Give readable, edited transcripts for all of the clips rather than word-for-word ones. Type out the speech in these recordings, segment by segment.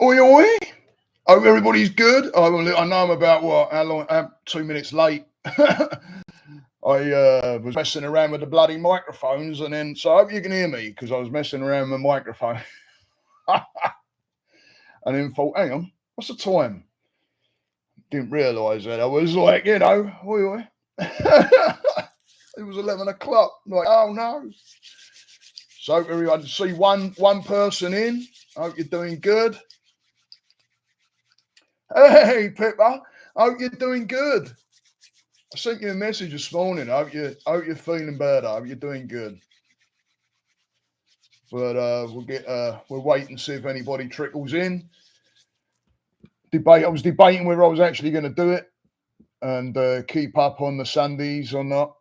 Oi, oi. Hope everybody's good. I know I'm about how long? I'm 2 minutes late. I was messing around with the bloody microphones, and then so I hope you can hear me because I was messing around with my microphone, and then thought, hang on, what's the time? Didn't realise that. I was like, oi, oi. It was 11 o'clock. Like, oh no. So everyone see one person in. Hope you're doing good. Hey, Pippa. Hope you're doing good. I sent you a message this morning. I hope you're feeling better. I hope you're doing good. But we'll wait and see if anybody trickles in. I was debating whether I was actually going to do it and keep up on the Sundays or not.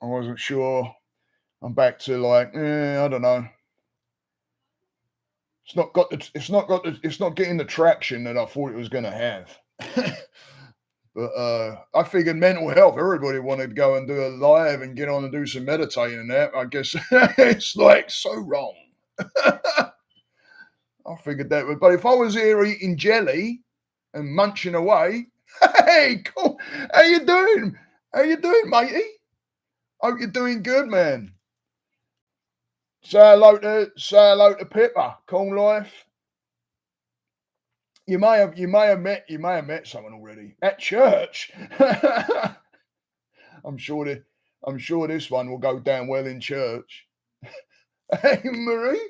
I wasn't sure. I'm back to like, I don't know. It's not getting the traction that I thought it was going to have. But I figured mental health, everybody wanted to go and do a live and get on and do some meditating and that. I guess it's like so wrong. I figured that would, but if I was here eating jelly and munching away, hey, cool. How you doing? How you doing, matey? Hope you're doing good, man. Say hello to Pippa. Cool life. You may have met someone already at church. I'm sure this one will go down well in church. Hey, Marie.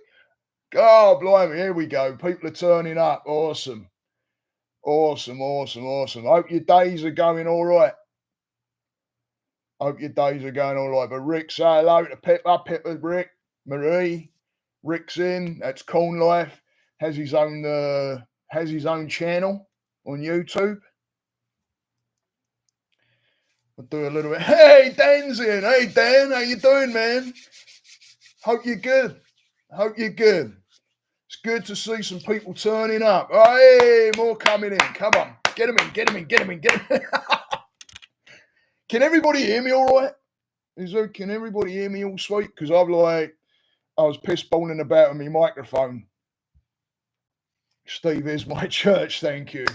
God, blimey, here we go. People are turning up. Awesome. Awesome. Hope your days are going all right. But Rick, say hello to Pippa, Rick, Marie. Rick's in. That's Corn Life. Has his own channel on YouTube. We'll do a little bit. Hey, Dan's in. Hey, Dan, how you doing, man? Hope you're good. It's good to see some people turning up. Oh, hey, more coming in. Come on. Get them in. Can everybody hear me all right? Can everybody hear me all sweet? Because I was piss balling about with my microphone. Steve is my church. Thank you.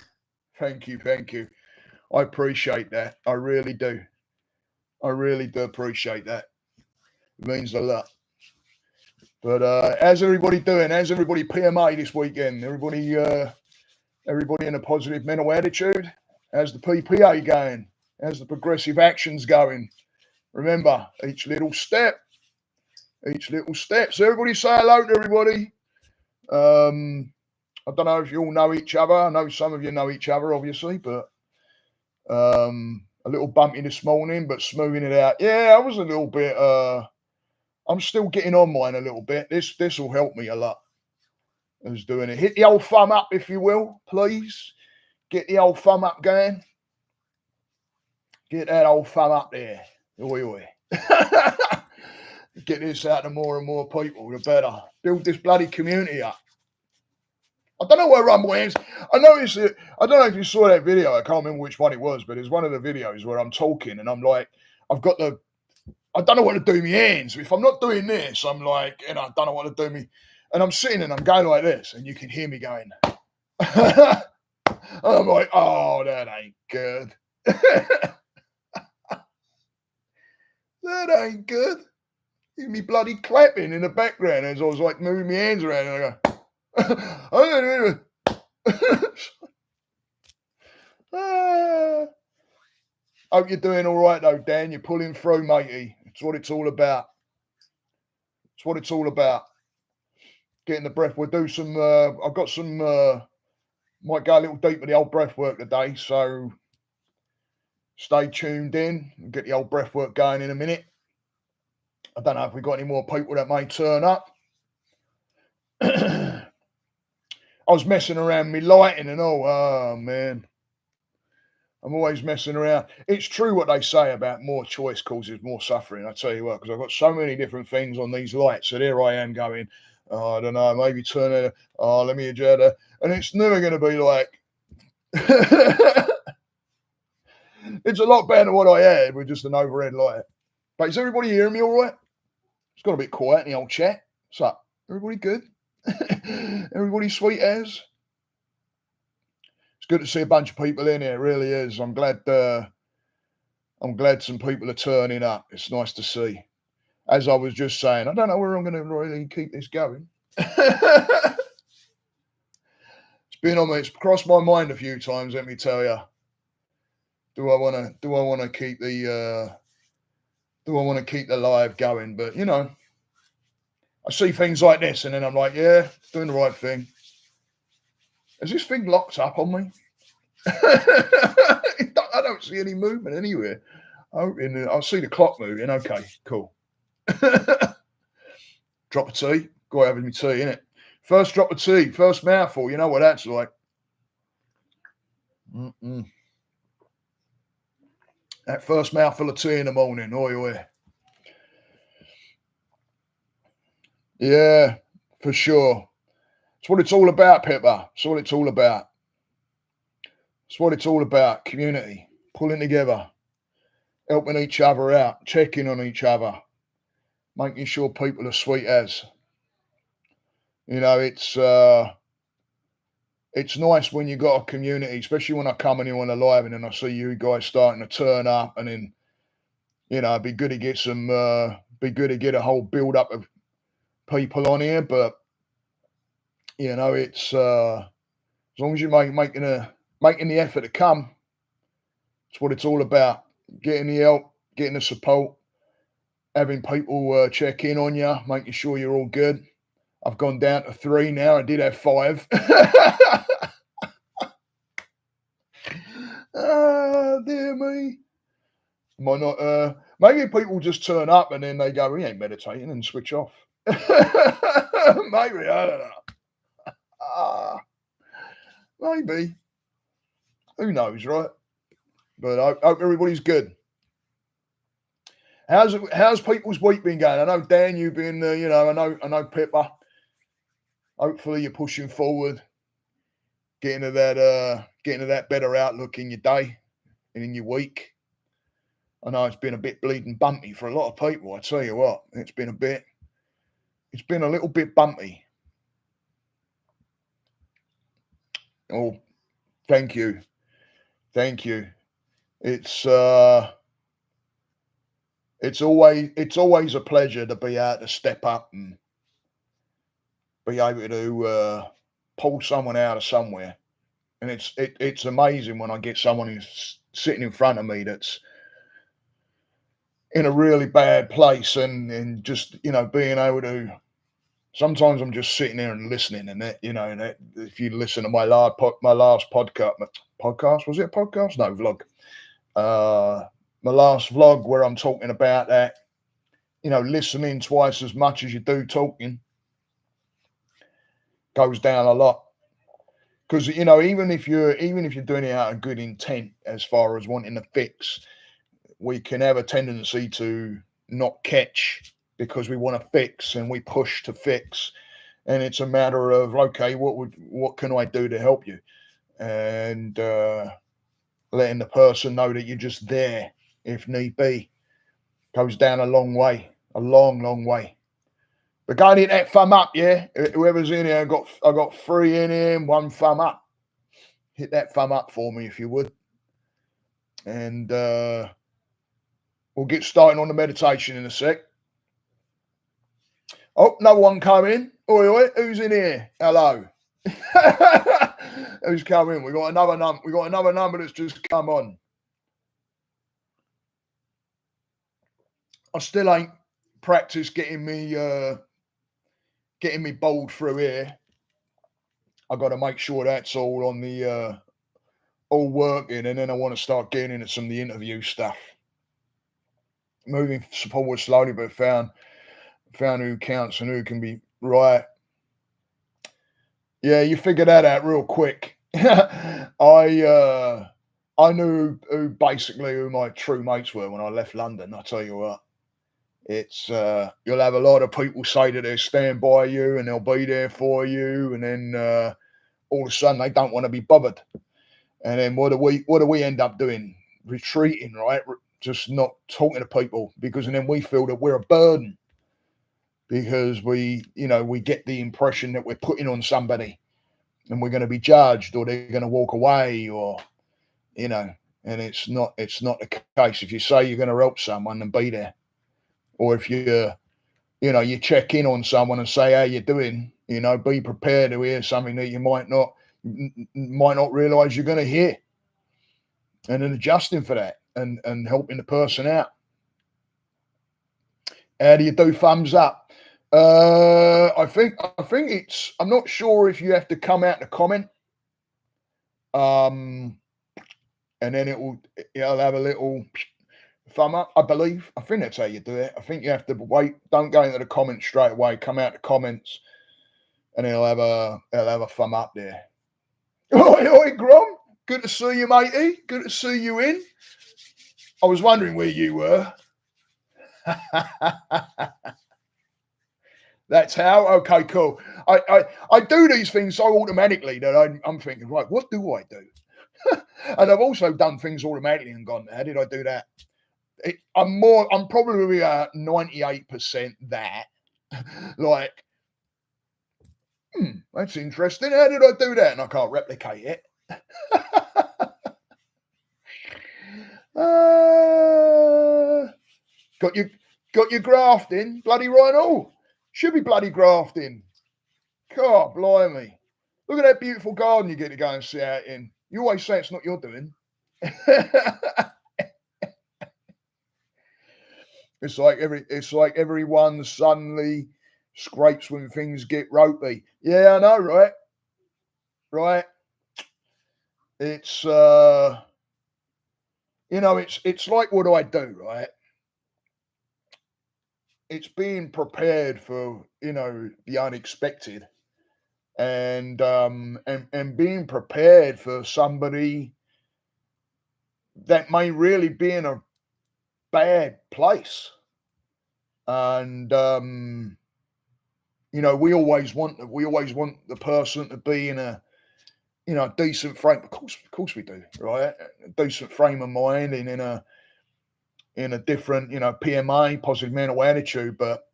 I appreciate that. I really do. Appreciate that. It means a lot. But how's everybody doing? How's everybody PMA this weekend? Everybody in a positive mental attitude? How's the PPA going? How's the progressive actions going? Remember, each little step. So everybody say hello to everybody. I don't know if you all know each other. I know some of you know each other, obviously, but a little bumpy this morning, but smoothing it out. Yeah, I was a little bit. I'm still getting on mine a little bit. This will help me a lot. I was doing it. Hit the old thumb up, if you will, please. Get the old thumb up going. Get that old thumb up there. Oi. Get this out to more and more people, the better. Build this bloody community up. I don't know where Rumble ends. I noticed it. I don't know if you saw that video. I can't remember which one it was, but it's one of the videos where I'm talking and I'm like, I don't know what to do with my hands. If I'm not doing this, I'm like, I don't know what to do with me. And I'm sitting and I'm going like this, and you can hear me going. I'm like, oh, that ain't good. That ain't good. You me bloody clapping in the background as I was like moving my hands around, and I go, hope you're doing all right though, Dan. You're pulling through, matey. It's what it's all about. Getting the breath. We'll do some. I've got some. Might go a little deep with the old breath work today, so stay tuned in and get the old breath work going in a minute. I don't know if we've got any more people that may turn up. I was messing around with lighting and all. Oh, man. I'm always messing around. It's true what they say about more choice causes more suffering. I tell you what, because I've got so many different things on these lights. So there I am going, I don't know, maybe turn it. Oh, let me adjust it. And it's never going to be like. It's a lot better than what I had with just an overhead light. But is everybody hearing me all right? It's got a bit quiet in the old chat. What's up? Everybody good? Everybody sweet as? It's good to see a bunch of people in here. It really is. I'm glad. I'm glad some people are turning up. It's nice to see. As I was just saying, I don't know where I'm going to really keep this going. It's been on me. It's crossed my mind a few times. Let me tell you. Do I want to? Do I want to keep the? Do I want to keep the live going? But I see things like this, and then I'm like, yeah, doing the right thing. Is this thing locked up on me? I don't see any movement anywhere. I see the clock moving. Okay, cool. Drop of tea. Got to have my tea, innit? First drop of tea, first mouthful. You know what that's like. That first mouthful of tea in the morning. Oi, oi. Yeah, for sure. It's what it's all about, Pippa. It's what it's all about. It's what it's all about. Community, pulling together, helping each other out, checking on each other, making sure people are sweet as. It's nice when you got a community, especially when I come in here on the live and then I see you guys starting to turn up, and then it'd be good to get a whole build up of people on here. But it's as long as you're making the effort to come, it's what it's all about. Getting the help, getting the support, having people check in on you, making sure you're all good. I've gone down to 3 now. I did have 5. Dear me. Am I not? Maybe people just turn up and then they go, "We ain't meditating," and switch off. Maybe, I don't know. Maybe. Who knows, right? But I hope everybody's good. How's people's week been going? I know Dan, you've been, I know Pippa. Hopefully you're pushing forward, getting to that better outlook in your day and in your week. I know it's been a bit bleeding bumpy for a lot of people. I tell you what, it's been a little bit bumpy. Oh, thank you. It's always a pleasure to be able to step up and be able to pull someone out of somewhere. And it's amazing when I get someone who's sitting in front of me that's in a really bad place, and just being able to. Sometimes I'm just sitting there and listening, and that if you listen to my last podcast, was it a podcast? No, vlog. My last vlog where I'm talking about that, listening twice as much as you do talking goes down a lot. Because even if you're doing it out of good intent, as far as wanting to fix, we can have a tendency to not catch because we want to fix and we push to fix, and it's a matter of, okay, what can I do to help you, and letting the person know that you're just there if need be goes down a long way, a long way. But go and hit that thumb up, yeah. Whoever's in here, I got 3 in here, 1 thumb up. Hit that thumb up for me if you would, and we'll get started on the meditation in a sec. Oh, no one come in. Oi, oi, who's in here? Hello. Who's come in? We got another number that's just come on. I still ain't practiced getting me bowled through here. I got to make sure that's all on the all working, and then I want to start getting into some of the interview stuff. Moving forward slowly, but found who counts and who can be right. Yeah, you figured that out real quick. I knew who my true mates were when I left London. I tell you what, it's you'll have a lot of people say that they'll stand by you and they'll be there for you, and then all of a sudden they don't want to be bothered. And then what do we end up doing? Retreating, right? Just not talking to people, and then we feel that we're a burden because we get the impression that we're putting on somebody, and we're going to be judged, or they're going to walk away, or you know. And it's not the case. If you say you're going to help someone, then be there. Or if you check in on someone and say how you doing, be prepared to hear something that you might not realize you're going to hear, and then adjusting for that and helping the person out. How do you do thumbs up? I think it's. I'm not sure if you have to come out to comment, and then it'll have a little thumb up. I believe. I think that's how you do it. I think you have to wait. Don't go into the comments straight away. Come out to comments, and it'll have a thumb up there. Oi, Grom. Good to see you, matey. Good to see you in. I was wondering where you were. That's how. Okay, cool. I do these things so automatically that I'm thinking, right, what do I do? And I've also done things automatically and gone, how did I do that? I'm probably 98% that. Like, that's interesting. How did I do that? And I can't replicate it. Got your grafting, bloody right. Oh, should be bloody grafting. God, blimey. Look at that beautiful garden you get to go and sit out in. You always say it's not your doing. It's like everyone suddenly scrapes when things get ropey. Yeah, I know, right? Right. It's it's like, what do I do, right? It's being prepared for, the unexpected, and being prepared for somebody that may really be in a bad place. And we always want the person to be in a decent frame. Of course we do, right? A decent frame of mind, and in a different, PMA, positive mental attitude. But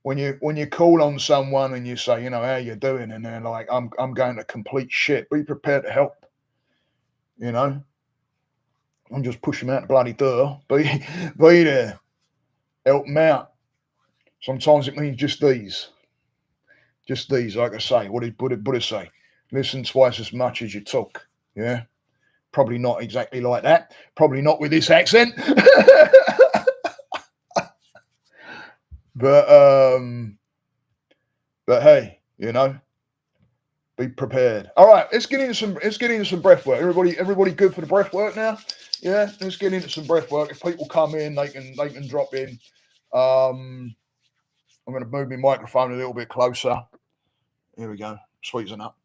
when you call on someone and you say, how you doing, and they're like, I'm going to complete shit, be prepared to help. I'm just pushing them out the bloody door. Be there, help them out. Sometimes it means just these, like I say. What did Buddha say? Listen twice as much as you talk. Yeah, probably not exactly like that. Probably not with this accent. But hey, be prepared. All right, let's get into some breath work. Everybody good for the breath work now? Yeah, let's get into some breath work. If people come in, they can drop in. I'm going to move my microphone a little bit closer. Here we go. Sweeten up.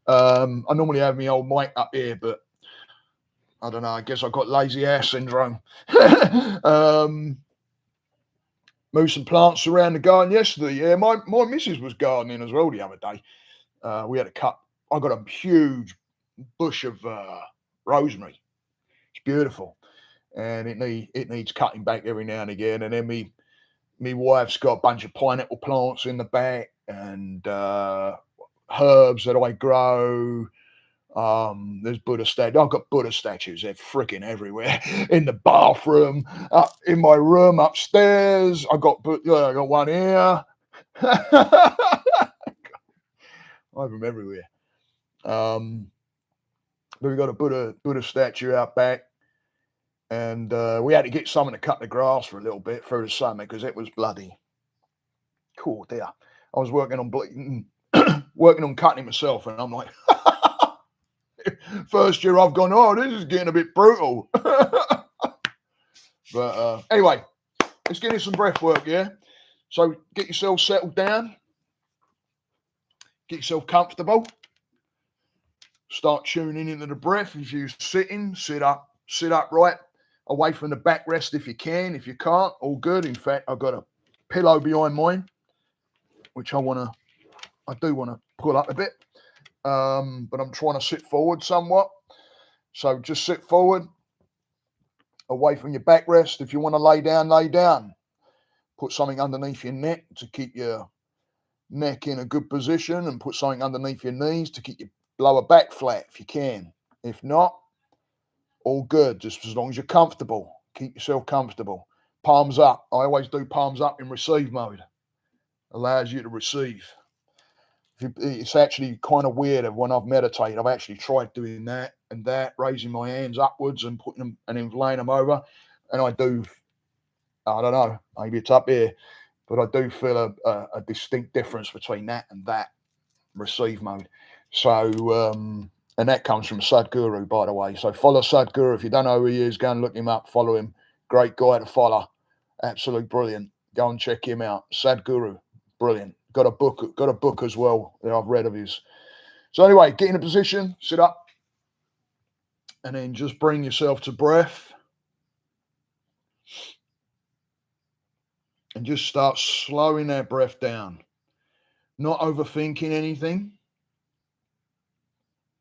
I normally have my old mic up here, but I don't know. I guess I've got lazy ass syndrome. Moved some plants around the garden yesterday. Yeah, my missus was gardening as well the other day. We had to cut. I got a huge bush of rosemary. It's beautiful, and it needs cutting back every now and again. And then me wife's got a bunch of pineapple plants in the back, and herbs that I grow. There's Buddha statues. I've got Buddha statues. They're freaking everywhere. In the bathroom, up in my room upstairs. I got one here. I have them everywhere. But we got a Buddha statue out back, and we had to get someone to cut the grass for a little bit through the summer because it was bloody cool there. I was working on cutting myself, and I'm like, first year I've gone, oh, this is getting a bit brutal. But anyway, let's get in some breath work, yeah? So get yourself settled down. Get yourself comfortable. Start tuning into the breath. If you're sitting, sit upright, away from the backrest if you can. If you can't, all good. In fact, I've got a pillow behind mine, which I do want to pull up a bit. But I'm trying to sit forward somewhat. So just sit forward, away from your backrest. If you want to lay down, lay down. Put something underneath your neck to keep your neck in a good position and put something underneath your knees to keep your lower back flat if you can. If not, all good, just as long as you're comfortable. Keep yourself comfortable. Palms up. I always do palms up in receive mode. Allows you to receive. It's actually kind of weird when I've meditated. I've actually tried doing that and that, raising my hands upwards and putting them and then laying them over. And I don't know, maybe it's up here, but I do feel a distinct difference between that and that receive mode. So, and that comes from Sadhguru, by the way. So follow Sadhguru. If you don't know who he is, go and look him up, follow him. Great guy to follow. Absolutely brilliant. Go and check him out. Sadhguru, brilliant. Got a book as well that I've read of his. So anyway, get in a position, sit up, and then just bring yourself to breath. And just start slowing that breath down. Not overthinking anything.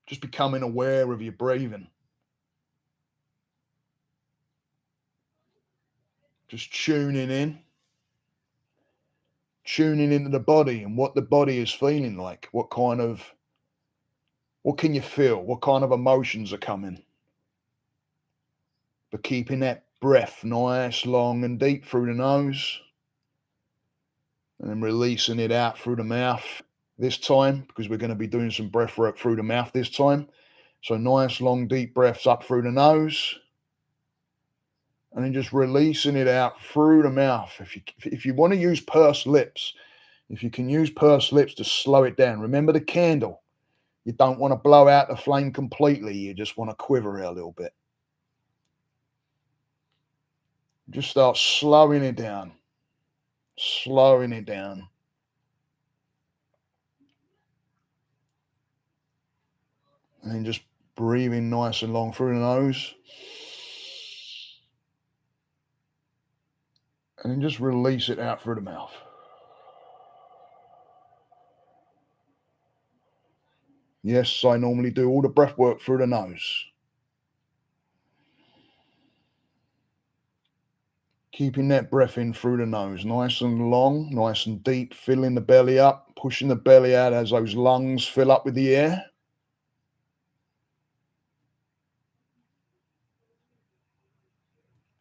Just becoming aware of your breathing. Just tuning into the body and what the body is feeling like. What can you feel? What kind of emotions are coming? But keeping that breath nice, long, and deep through the nose. And then releasing it out through the mouth this time, because we're going to be doing some breath work through the mouth this time. So nice, long, deep breaths up through the nose. And then just releasing it out through the mouth. If you want to use pursed lips, if you can use pursed lips to slow it down. Remember the candle. You don't want to blow out the flame completely. You just want to quiver it a little bit. Just start slowing it down. Slowing it down. And then just breathing nice and long through the nose. And then just release it out through the mouth. Yes, I normally do all the breath work through the nose. Keeping that breath in through the nose, nice and long, nice and deep, filling the belly up, pushing the belly out as those lungs fill up with the air.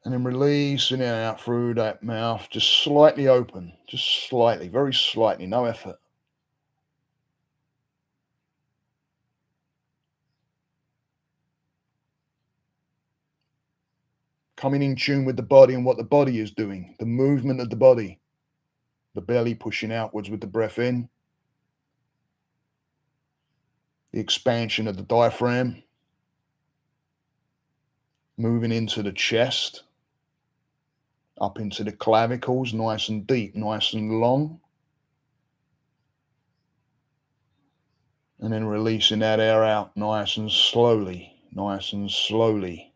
And then releasing it out through that mouth, just slightly open, just slightly, very slightly, no effort. Coming in tune with the body and what the body is doing, the movement of the body, the belly pushing outwards with the breath in, the expansion of the diaphragm, moving into the chest, up into the clavicles, nice and deep, nice and long. And then releasing that air out nice and slowly, nice and slowly.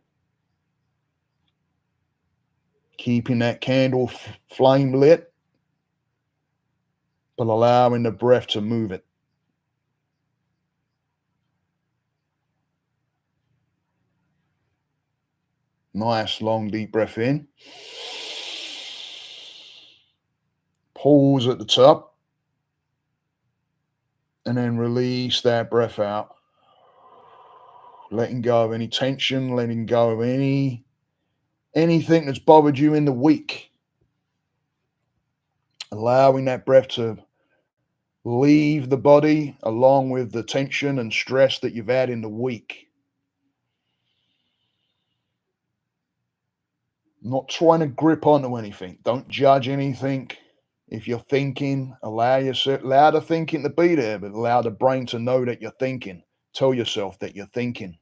Keeping that candle flame lit, but allowing the breath to move it. Nice, long, deep breath in. Pause at the top. And then release that breath out. Letting go of any tension, letting go of anything that's bothered you in the week. Allowing that breath to leave the body along with the tension and stress that you've had in the week. Not trying to grip onto anything. Don't judge anything. If you're thinking, allow the thinking to be there, but allow the brain to know that you're thinking. Tell yourself that you're thinking.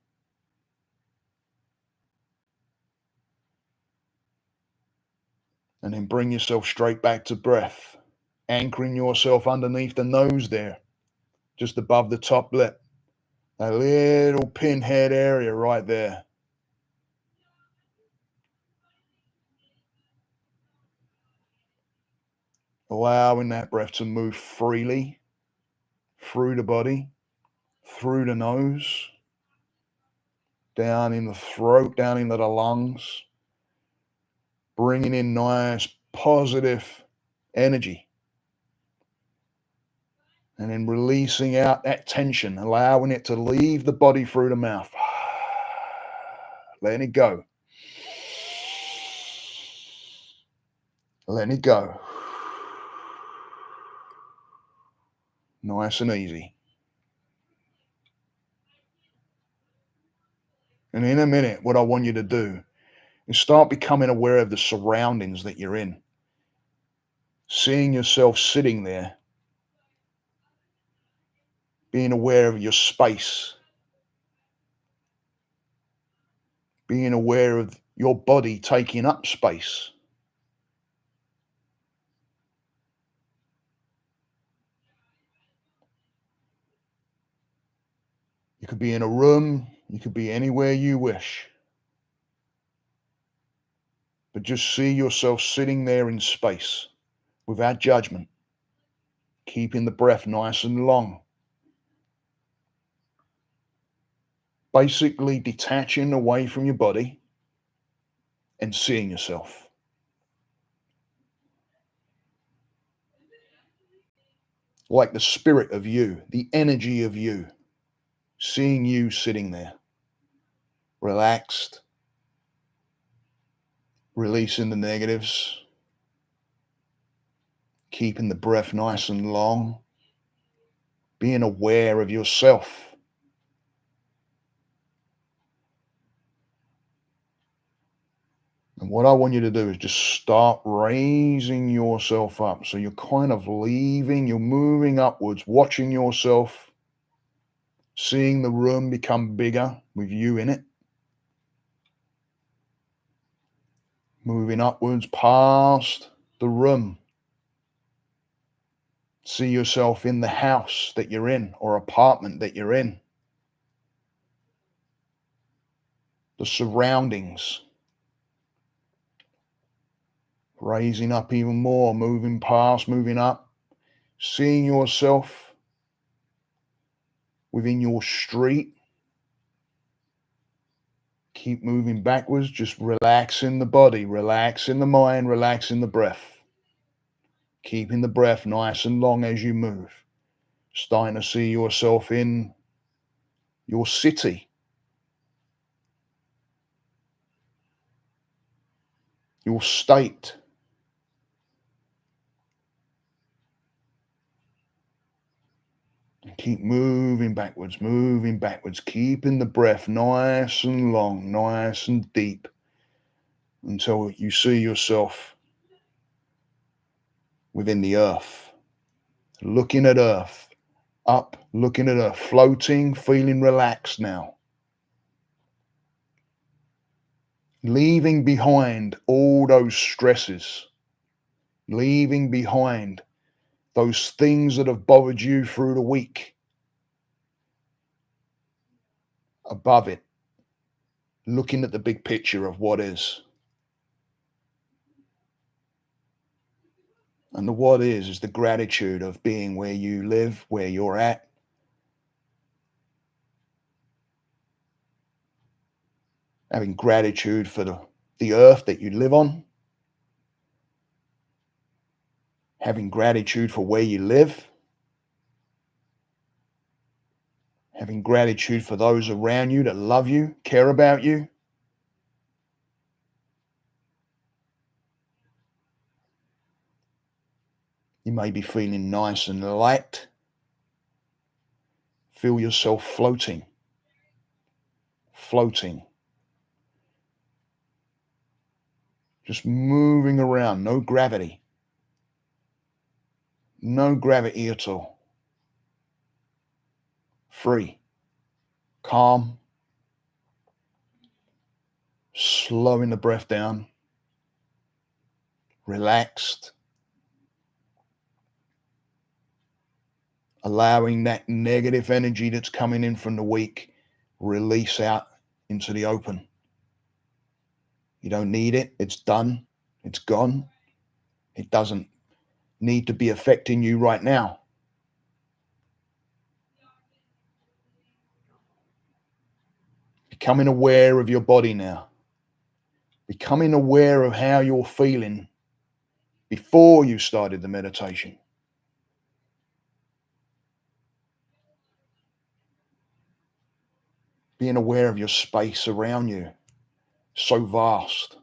And then bring yourself straight back to breath. Anchoring yourself underneath the nose there, just above the top lip. That little pinhead area right there. Allowing that breath to move freely through the body, through the nose, down in the throat, down into the lungs, bringing in nice positive energy. And then releasing out that tension, allowing it to leave the body through the mouth. Letting it go. Letting it go. Nice and easy. And in a minute, what I want you to do is start becoming aware of the surroundings that you're in. Seeing yourself sitting there, being aware of your space, being aware of your body taking up space. You could be in a room, you could be anywhere you wish. But just see yourself sitting there in space without judgment, keeping the breath nice and long. Basically detaching away from your body and seeing yourself. Like the spirit of you, the energy of you, seeing you sitting there, relaxed, releasing the negatives, keeping the breath nice and long, being aware of yourself. And what I want you to do is just start raising yourself up. So you're kind of leaving, you're moving upwards, watching yourself, seeing the room become bigger with you in it. Moving upwards past the room. See yourself in the house that you're in or apartment that you're in. The surroundings. Raising up even more, moving past, moving up. Seeing yourself within your street. Keep moving backwards, just relaxing the body, relaxing the mind, relaxing the breath. Keeping the breath nice and long as you move. Starting to see yourself in your city, your state. Keep moving backwards, keeping the breath nice and long, nice and deep until you see yourself within the earth, looking at earth, up, looking at earth, floating, feeling relaxed now. Leaving behind all those stresses, leaving behind those things that have bothered you through the week. Above it, looking at the big picture of what is. And the what is the gratitude of being where you live, where you're at. Having gratitude for the earth that you live on. Having gratitude for where you live. Having gratitude for those around you that love you, care about you. You may be feeling nice and light. Feel yourself floating. Floating. Just moving around, no gravity. No gravity at all. Free. Calm. Slowing the breath down. Relaxed. Allowing that negative energy that's coming in from the week release out into the open. You don't need it. It's done. It's gone. It doesn't need to be affecting you right now. Becoming aware of your body now. Becoming aware of how you're feeling before you started the meditation. being aware of your space around you, so vast.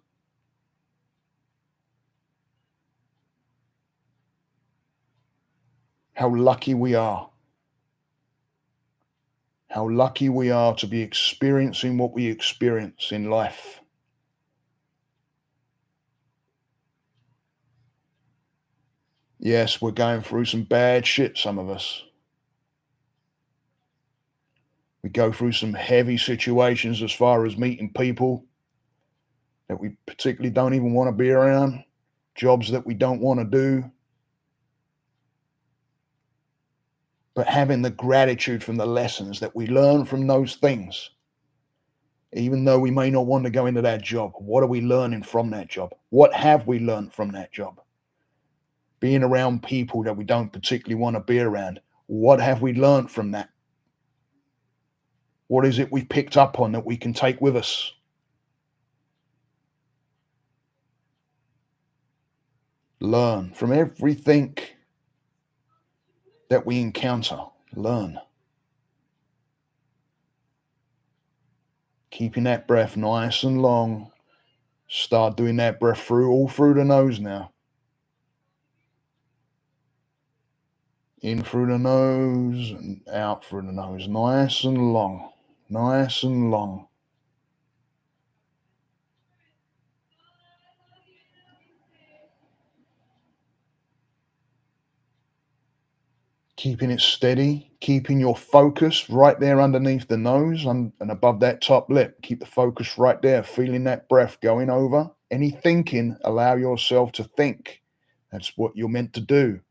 How lucky we are. How lucky we are to be experiencing what we experience in life. Yes, we're going through some bad shit, some of us. We go through some heavy situations as far as meeting people that we particularly don't even want to be around, jobs that we don't want to do. But having the gratitude from the lessons that we learn from those things, even though we may not want to go into that job, what are we learning from that job? What have we learned from that job? Being around people that we don't particularly want to be around, what have we learned from that? What is it we've picked up on that we can take with us? Learn from everything that we encounter. Learn. Keeping that breath nice and long. Start doing that breath all through the nose now. In through the nose and out through the nose. Nice and long. Nice and long. Keeping it steady, keeping your focus right there underneath the nose and above that top lip. Keep the focus right there, feeling that breath going over. Any thinking, allow yourself to think. That's what you're meant to do.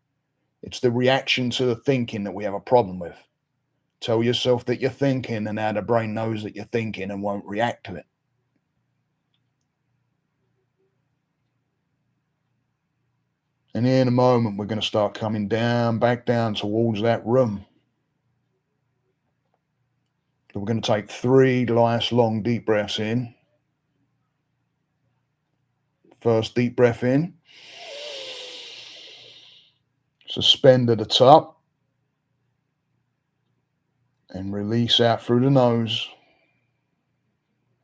It's the reaction to the thinking that we have a problem with. Tell yourself that you're thinking, and now the brain knows that you're thinking and won't react to it. And in a moment, we're going to start coming down, back down towards that room. We're going to take 3 nice, long, deep breaths in. First deep breath in. Suspend at the top. And release out through the nose.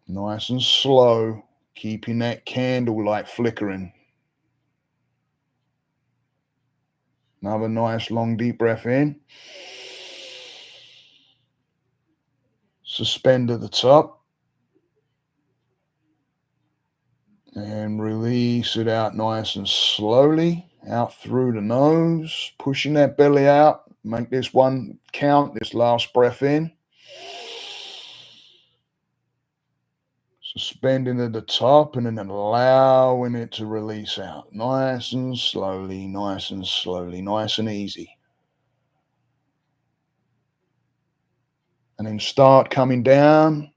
Nice and slow, keeping that candle light flickering. Another nice, long, deep breath in. Suspend at the top. And release it out nice and slowly, out through the nose, pushing that belly out. Make this one count, this last breath in. Suspending at the top and then allowing it to release out. Nice and slowly, nice and slowly, nice and easy. And then start coming down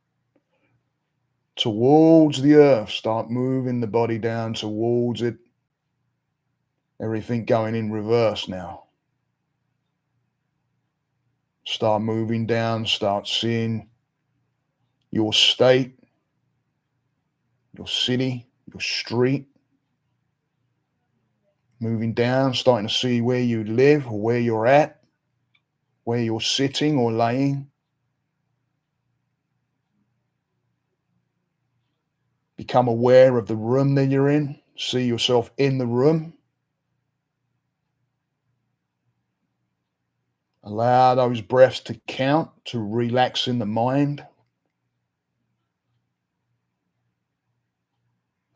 towards the earth. Start moving the body down towards it. Everything going in reverse now. Start moving down. Start seeing your state, your city, your street. Moving down, starting to see where you live or where you're at, where you're sitting or laying. Become aware of the room that you're in. See yourself in the room. Allow those breaths to count, to relax in the mind.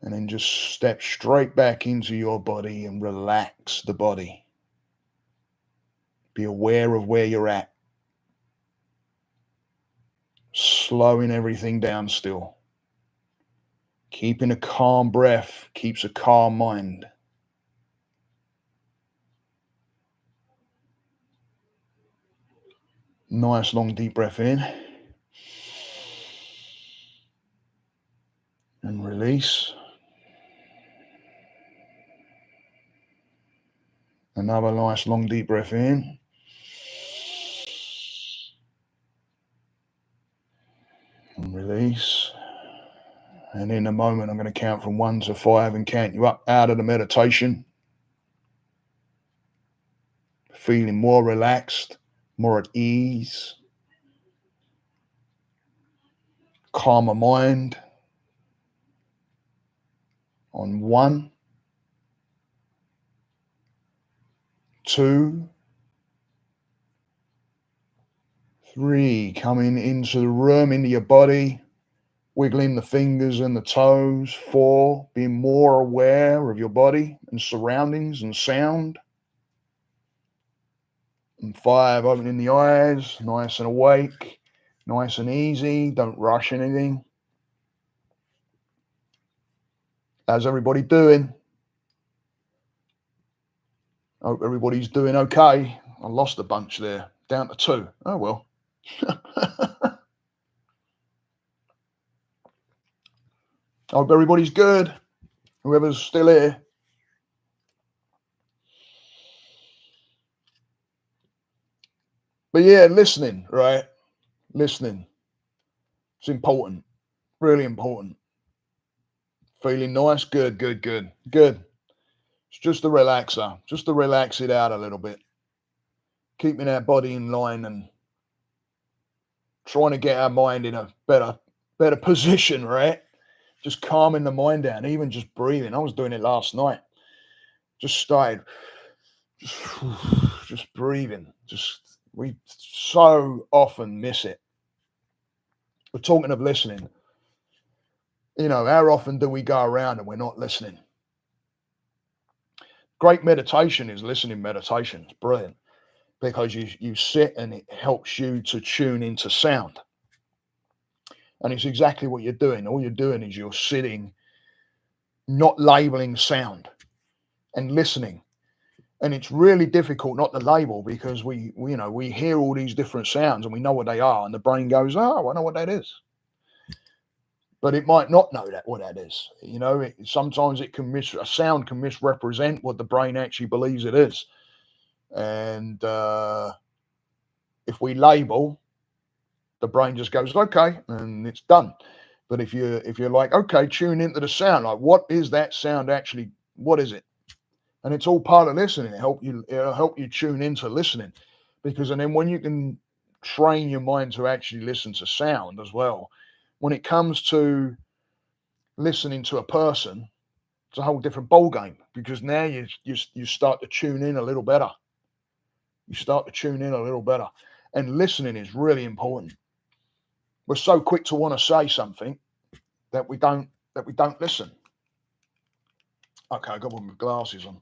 And then just step straight back into your body and relax the body. Be aware of where you're at. Slowing everything down still. Keeping a calm breath keeps a calm mind. Nice long deep breath in. And release. Another nice long deep breath in. And release. And in a moment, I'm going to count from 1 to 5 and count you up out of the meditation. Feeling more relaxed, more at ease. calm my mind on 1, 2, 3, coming into the room, into your body, wiggling the fingers and the toes. 4, being more aware of your body and surroundings and sound. And 5, opening the eyes, nice and awake, nice and easy. Don't rush anything. How's everybody doing? Hope everybody's doing okay. I lost a bunch there, down to 2. Oh well. Hope everybody's good. Whoever's still here. But yeah, listening, right? Listening. It's important. Really important. Feeling nice? Good, good, good, good. It's just a relaxer, just to relax it out a little bit. Keeping our body in line and trying to get our mind in a better position, right? Just calming the mind down, even just breathing. I was doing it last night. Just started just, just breathing. Just we so often miss it. We're talking of listening. How often do we go around and we're not listening? Great meditation is listening meditation. It's brilliant because you sit and it helps you to tune into sound. And it's exactly what you're doing. All you're doing is you're sitting, not labeling sound and listening. And it's really difficult not to label because we hear all these different sounds and we know what they are, and the brain goes, "Oh, I know what that is." But it might not know what that is. Sometimes a sound can misrepresent what the brain actually believes it is. And if we label, the brain just goes, "Okay," and it's done. But if you're like, "Okay, tune into the sound. Like, what is that sound actually? What is it?" And it's all part of listening. It'll help you tune into listening, and then when you can train your mind to actually listen to sound as well, when it comes to listening to a person, it's a whole different ball game, because now you start to tune in a little better. You start to tune in a little better, and listening is really important. We're so quick to want to say something that we don't listen. Okay, I got my glasses on.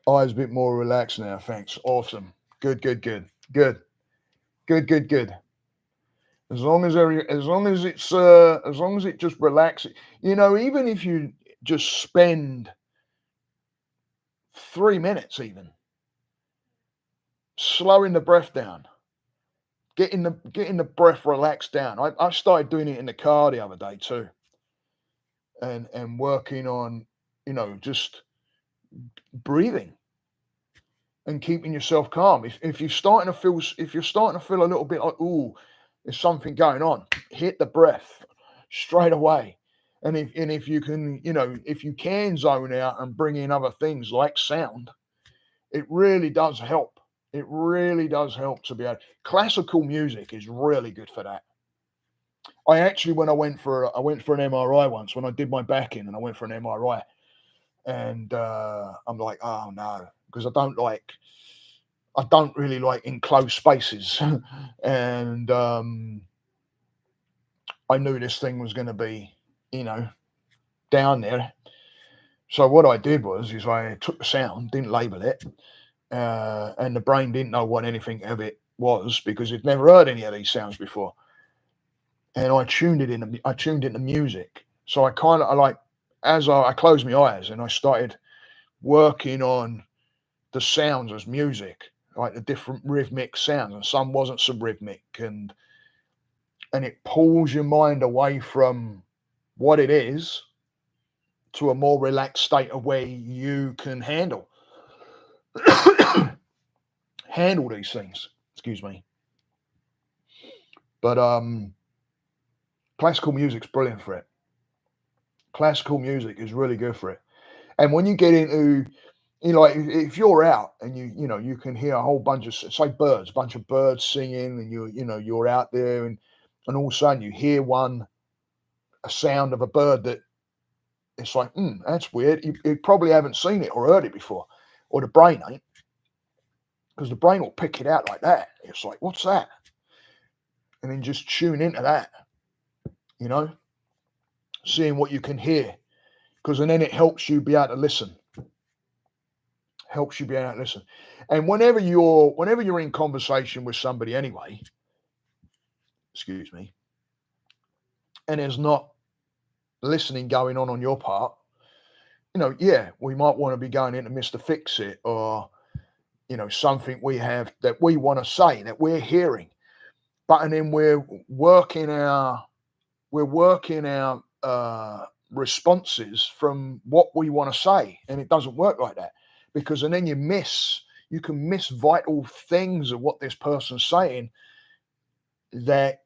Eyes a bit more relaxed now. Thanks. Awesome. Good, good, good, good, good, good, good. As long as it just relaxes. Even if you just spend 3 minutes, even slowing the breath down, getting the breath relaxed down. I started doing it in the car the other day too, and working on just breathing and keeping yourself calm. If you're starting to feel a little bit like, ooh, there's something going on, hit the breath straight away. And if you can, if you can zone out and bring in other things like sound, it really does help. It really does help to be able. Classical music is really good for that. I actually, when I went for an MRI once when I did my back in, and I went for an MRI, and I'm like, oh no, because I don't really like enclosed spaces, and I knew this thing was going to be, you know, down there. So what I did is I took the sound, didn't label it, and the brain didn't know what anything of it was because it never heard any of these sounds before. And I tuned into music. So I like, as I closed my eyes and I started working on the sounds as music, like the different rhythmic sounds, and some wasn't so rhythmic, and it pulls your mind away from what it is to a more relaxed state of where you can handle these things. Excuse me. But classical music's brilliant for it. Classical music is really good for it. And when you get into You know, like if you're out and you can hear a whole bunch of say birds, bunch of birds singing, and you're out there, and all of a sudden you hear a sound of a bird that it's like, that's weird. You probably haven't seen it or heard it before, or the brain ain't, because the brain will pick it out like that. It's like, what's that? And then just tune into that, you know, seeing what you can hear, because and then it helps you be able to listen. Helps you be able to listen. And whenever you're in conversation with somebody anyway, excuse me, and there's not listening going on your part, yeah, we might want to be going into Mr. Fix It, or something we have that we want to say that we're hearing, but and then we're working our responses from what we want to say, and it doesn't work like that, because and then you can miss vital things of what this person's saying that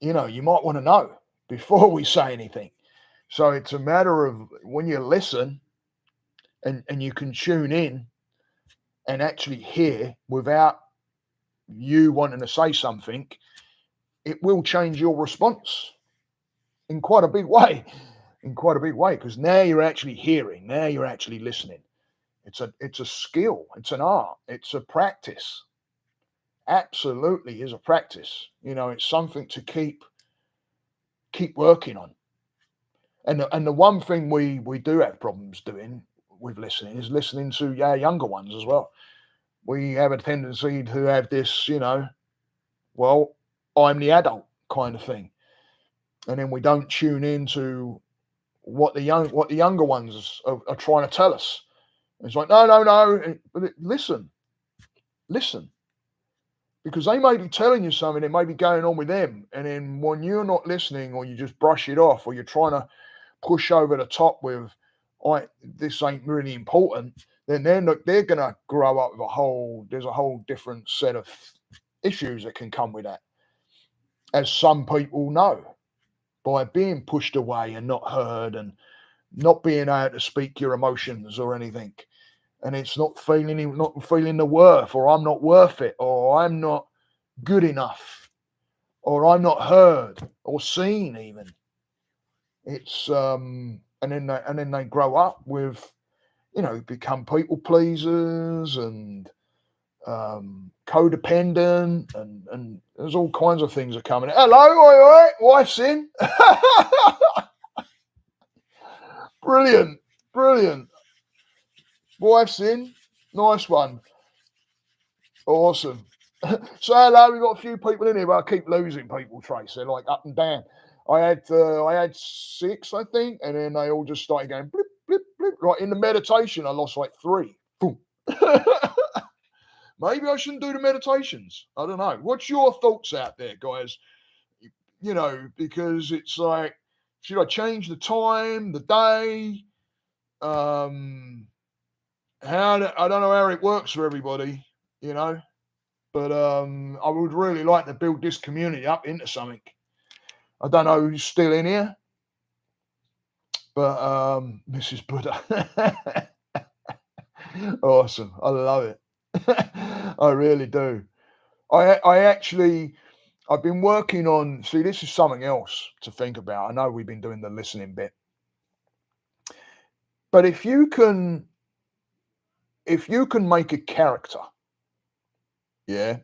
you might want to know before we say anything. So it's a matter of when you listen and you can tune in and actually hear without you wanting to say something, it will change your response in quite a big way. In quite a big way, because now you're actually hearing, now you're actually listening. It's a skill, it's an art, it's a practice. Absolutely is a practice. It's something to keep working on. And the one thing we do have problems doing with listening is listening to our younger ones as well. We have a tendency to have this, well, I'm the adult kind of thing, and then we don't tune into what the younger ones are trying to tell us. It's like, no, no, no. But listen, because they may be telling you something that may be going on with them, and then when you're not listening, or you just brush it off, or you're trying to push over the top with, "I this ain't really important," then they're gonna grow up with there's a whole different set of issues that can come with that, as some people know, by being pushed away and not heard, and not being able to speak your emotions or anything. And it's not feeling the worth, or I'm not worth it, or I'm not good enough, or I'm not heard or seen even. It's and then they grow up with, become people pleasers, and codependent, and there's all kinds of things are coming. Hello, all right, wife's in. Brilliant, brilliant. Wife's in. Nice one. Awesome. So hello, we've got a few people in here, but I keep losing people, Trace. They're like up and down. I had 6, I think, and then they all just started going blip, blip, blip. Right in the meditation, I lost like 3. Boom. Maybe I shouldn't do the meditations. I don't know. What's your thoughts out there, guys? Because it's like, should I change the time, the day? I don't know how it works for everybody, you know. But I would really like to build this community up into something. I don't know who's still in here, but Mrs. Buddha. Awesome. I love it. I really do. I've been working on, see, this is something else to think about. I know we've been doing the listening bit, but if you can make a character, yeah.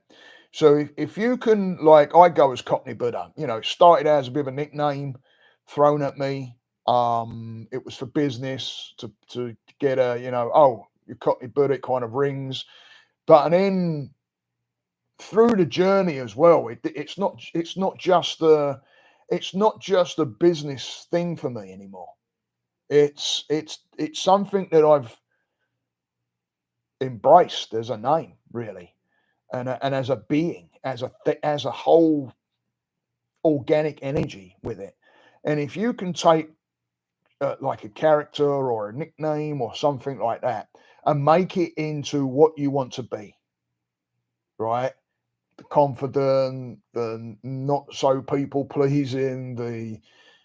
So if you can, like, I go as Cockney Buddha, started out as a bit of a nickname thrown at me. It was for business to get oh, you Cockney Buddha, it kind of rings. But and then through the journey as well, it's not just a business thing for me anymore. It's something that I've embraced as a name, really, and as a being, as a whole organic energy with it. And if you can take like a character or a nickname or something like that, and make it into what you want to be, right? The confident, the not so people pleasing,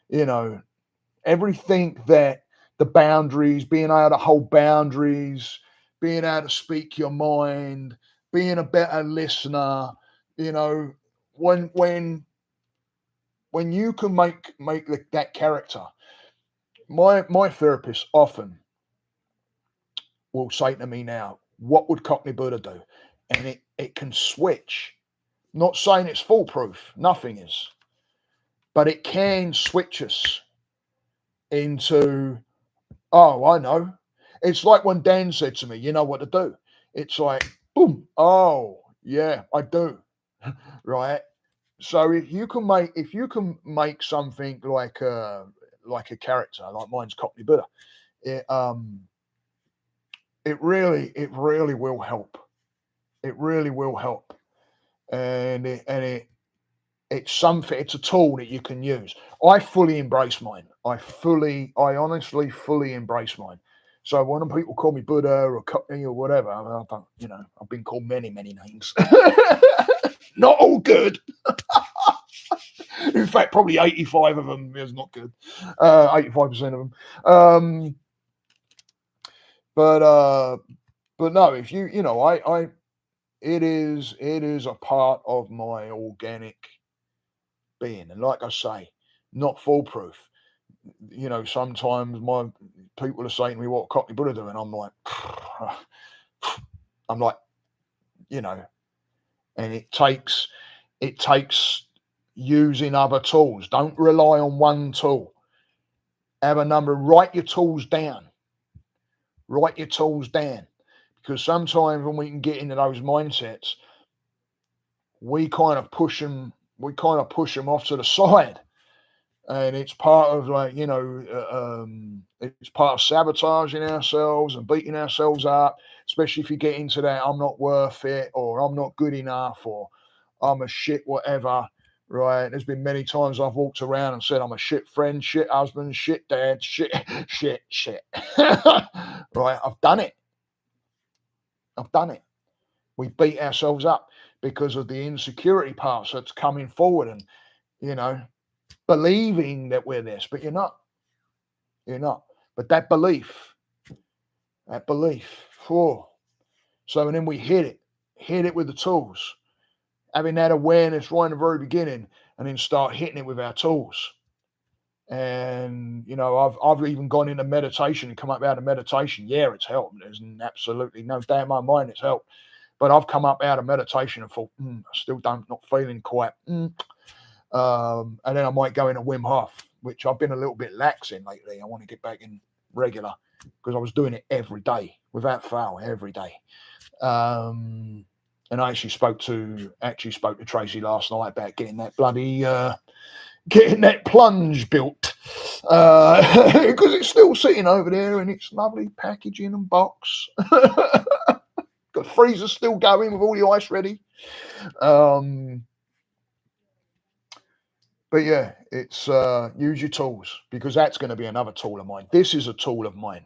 you know, everything that the boundaries, being able to hold boundaries, being able to speak your mind, being a better listener. You know, when when when you can make that character. My therapist often will say to me now, "What would Cockney Buddha do?" And it can switch. Not saying it's foolproof, nothing is, but it can switch us into, oh, I know. It's like when Dan said to me, "You know what to do." It's like, boom, oh yeah, I do, right? So if you can make something like a character, like mine's Cockney Buddha, it it really will help. It really will help, and it's something. It's a tool that you can use. I fully embrace mine. I honestly fully embrace mine. So when people call me Buddha or Cockney or whatever, I don't, I've been called many names. Not all good. In fact, probably 85 of them is not good. 85% of them. But no, if I it is a part of my organic being, and like I say, not foolproof. Sometimes my people are saying to me, "What Cockney Buddha do?" And I'm like, I'm like, you know, and it takes using other tools. Don't rely on one tool. Have a number. Write your tools down. Write your tools down, because sometimes when we can get into those mindsets, we kind of push them. We kind of push them off to the side, and it's part of it's part of sabotaging ourselves and beating ourselves up, especially if you get into that "I'm not worth it" or "I'm not good enough" or "I'm a shit whatever." Right? There's been many times I've walked around and said I'm a shit friend, shit husband, shit dad, shit, shit. Right? I've done it. I've done it. We beat ourselves up because of the insecurity parts that's coming forward, and you know believing that we're this, but you're not. You're not. But that belief, oh. So, and then we hit it with the tools, having that awareness right in the very beginning, and then start hitting it with our tools. And I've even gone into meditation and come up out of meditation. Yeah, it's helped. There's absolutely no doubt in my mind it's helped. But I've come up out of meditation and thought, I still not feeling quite. And then I might go into Wim Hof, which I've been a little bit lax in lately. I want to get back in regular because I was doing it every day without fail, every day. And I actually spoke to Tracy last night about getting that bloody getting that plunge built, because it's still sitting over there in its lovely packaging and box. The freezer's still going with all the ice ready. But yeah, it's use your tools, because that's going to be another tool of mine. This is a tool of mine.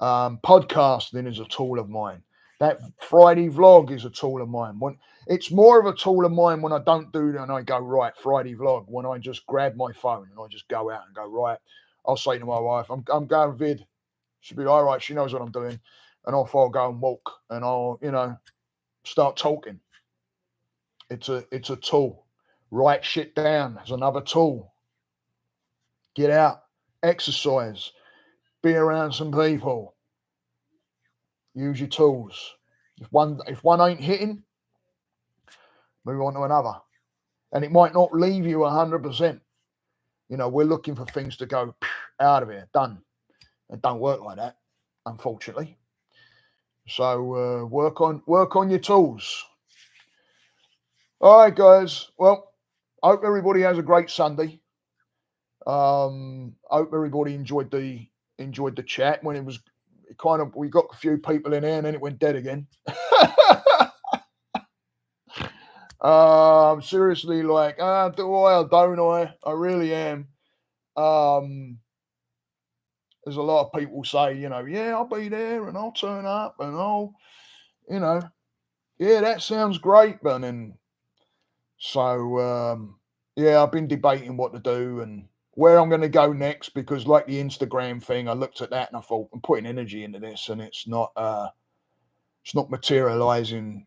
Podcasting is a tool of mine. That Friday vlog is a tool of mine. It's more of a tool of mine when I don't do it and I go, right, Friday vlog, when I just grab my phone and I just go out and go, right, I'll say to my wife, I'm going vid. She'll be all right, she knows what I'm doing. And off I'll go and walk, and I'll, start talking. It's a tool. Write shit down as another tool. Get out, exercise, be around some people. Use your tools. If one ain't hitting, move on to another. And it might not leave you 100%. We're looking for things to go out of here, done. It don't work like that, unfortunately. So work on your tools. All right, guys. Well, I hope everybody has a great Sunday. I hope everybody enjoyed the chat. When we got a few people in there and then it went dead again. I'm seriously like, do I or don't I? I really am. There's a lot of people say, yeah, I'll be there and I'll turn up and I'll, yeah, that sounds great, but then yeah, I've been debating what to do and where I'm going to go next, because like the Instagram thing, I looked at that and I thought, I'm putting energy into this and it's not it's not materializing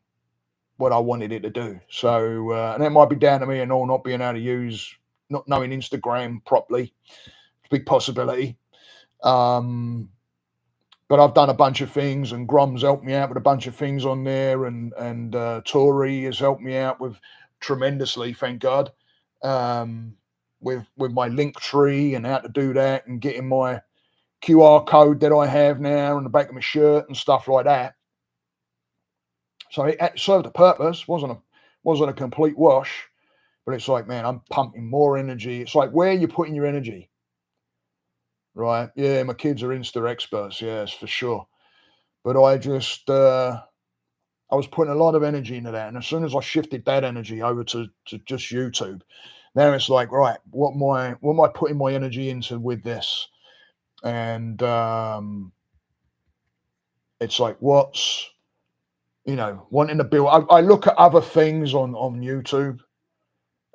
what I wanted it to do. So, and that might be down to me and all not being able to use, not knowing Instagram properly. It's a big possibility. But I've done a bunch of things, and Grom's helped me out with a bunch of things on there, and Tori has helped me out with tremendously, thank God, with my link tree and how to do that, and getting my QR code that I have now on the back of my shirt and stuff like that. So it served a purpose. wasn't a complete wash, but it's like, man, I'm pumping more energy. It's like, where are you putting your energy? Right? Yeah, my kids are Insta experts, yes, for sure. But I was putting a lot of energy into that, and as soon as I shifted that energy over to just YouTube, now it's like, right, what am I putting my energy into with this? And it's like, what's wanting to build. I look at other things on YouTube,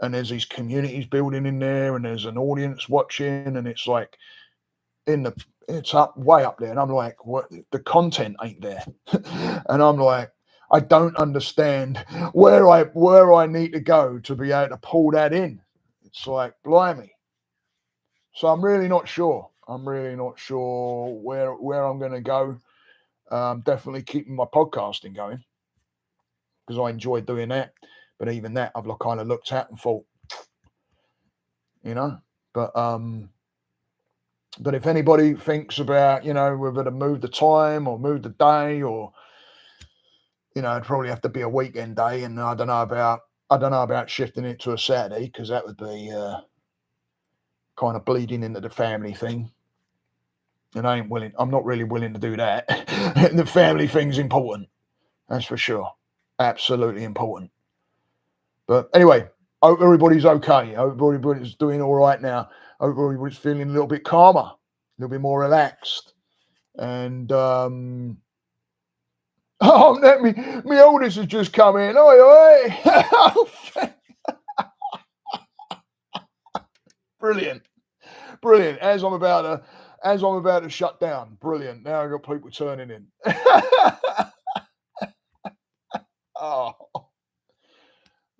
and there's these communities building in there, and there's an audience watching, and it's like it's up way up there, and I'm like, what? The content ain't there, and I'm like, I don't understand where I need to go to be able to pull that in. It's like, blimey. So I'm really not sure. I'm really not sure where I'm going to go. Definitely keeping my podcasting going because I enjoy doing that. But even that, I've kind of looked at and thought, But if anybody thinks about, whether to move the time or move the day, or it'd probably have to be a weekend day, and I don't know about shifting it to a Saturday because that would be kind of bleeding into the family thing. And I'm not really willing to do that. The family thing's important. That's for sure. Absolutely important. But anyway, hope everybody's okay. Hope everybody's doing all right now. Hope everybody's feeling a little bit calmer, a little bit more relaxed. And oh, let me, my oldest has just come in. Oi, oi. Brilliant. As I'm about to shut down. Brilliant. Now I've got people turning in. Oh.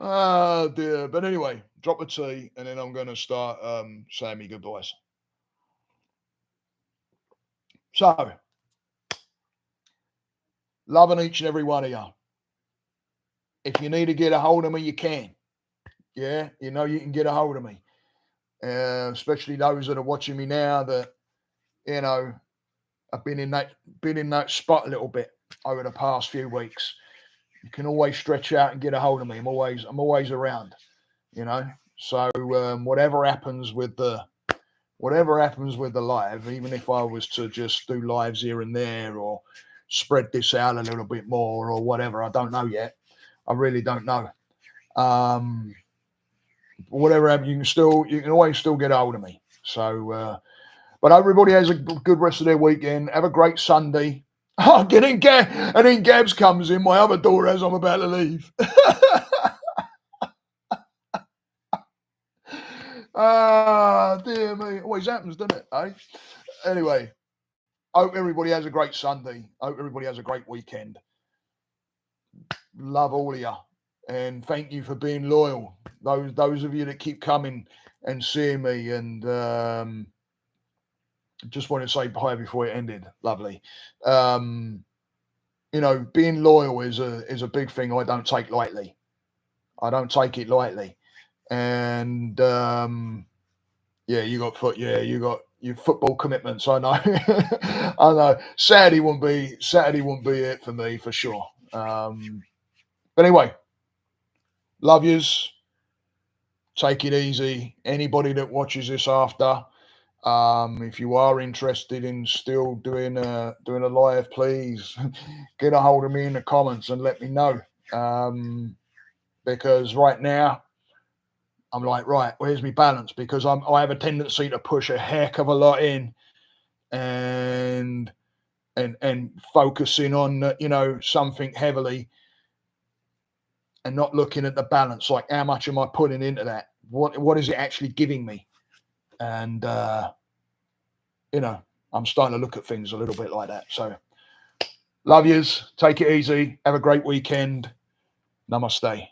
Oh dear. But anyway, drop a tea, and then I'm going to start saying me goodbyes. So, loving each and every one of you. If you need to get a hold of me, you can. Yeah, you can get a hold of me. Especially those that are watching me now that I've been in that spot a little bit over the past few weeks. You can always stretch out and get a hold of me. I'm always around. So whatever happens with the live, even if I was to just do lives here and there or spread this out a little bit more or whatever, I don't know yet. I really don't know. Whatever happens, you can always still get a hold of me. So, but everybody has a good rest of their weekend. Have a great Sunday. Oh, and then Gabs comes in my other door as I'm about to leave. Ah, dear me. Always happens, doesn't it? Eh? Anyway, hope everybody has a great Sunday. Hope everybody has a great weekend. Love all of you. And thank you for being loyal. Those of you that keep coming and seeing me, and just want to say bye before it ended. Lovely. Being loyal is a big thing I don't take lightly. I don't take it lightly. And you got your football commitments. I know. I know. Saturday won't be it for me for sure. But anyway, love yous. Take it easy. Anybody that watches this after, if you are interested in still doing a live, please get a hold of me in the comments and let me know. Because right now I'm like, right, where's my balance? Because I have a tendency to push a heck of a lot in, and focusing on something heavily, and not looking at the balance, like how much am I putting into that? What is it actually giving me? And I'm starting to look at things a little bit like that. So Love yous. Take it easy. Have a great weekend. Namaste.